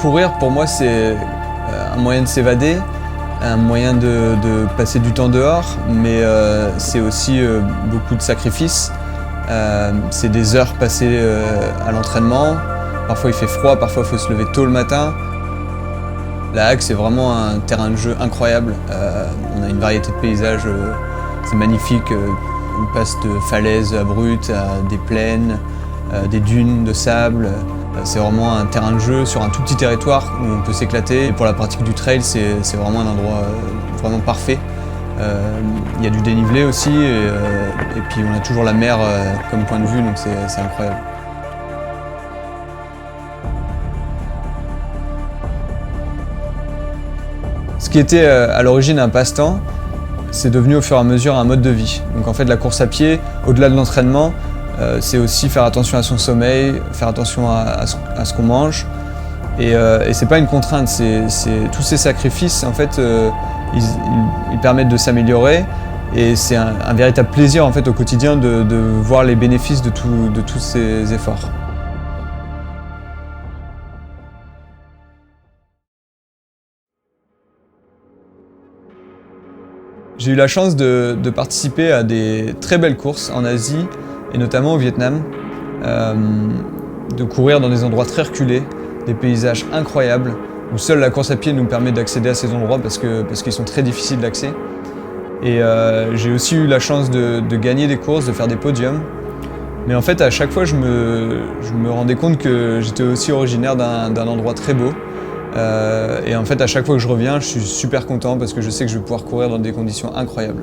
Courir, pour moi, c'est un moyen de s'évader, un moyen de passer du temps dehors, mais c'est aussi beaucoup de sacrifices. C'est des heures passées à l'entraînement. Parfois il fait froid, parfois il faut se lever tôt le matin. La Hague, c'est vraiment un terrain de jeu incroyable. On a une variété de paysages, c'est magnifique. On passe de falaises abruptes à des plaines, des dunes de sable. C'est vraiment un terrain de jeu sur un tout petit territoire où on peut s'éclater. Et pour la pratique du trail, c'est vraiment un endroit vraiment parfait. Il y a du dénivelé aussi et puis on a toujours la mer comme point de vue, donc c'est incroyable. Ce qui était à l'origine un passe-temps, c'est devenu au fur et à mesure un mode de vie. Donc en fait la course à pied, au-delà de l'entraînement, c'est aussi faire attention à son sommeil, faire attention à ce qu'on mange. Et c'est pas une contrainte, tous ces sacrifices en fait, ils permettent de s'améliorer. Et c'est un véritable plaisir en fait, au quotidien de voir les bénéfices de tous ces efforts. J'ai eu la chance de participer à des très belles courses en Asie et notamment au Vietnam, de courir dans des endroits très reculés, des paysages incroyables, où seule la course à pied nous permet d'accéder à ces endroits parce qu'ils sont très difficiles d'accès. Et j'ai aussi eu la chance de gagner des courses, de faire des podiums. Mais en fait, à chaque fois, je me rendais compte que j'étais aussi originaire d'un endroit très beau. Et en fait, à chaque fois que je reviens, je suis super content parce que je sais que je vais pouvoir courir dans des conditions incroyables.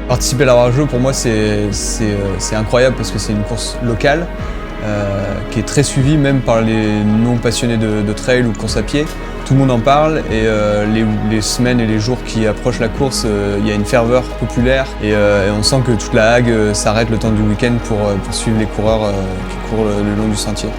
Participer à la Rageux, pour moi, c'est incroyable parce que c'est une course locale qui est très suivie même par les non passionnés de trail ou de course à pied. Tout le monde en parle et les semaines et les jours qui approchent la course, il y a une ferveur populaire et on sent que toute la Hague s'arrête le temps du week-end pour suivre les coureurs qui courent le long du sentier.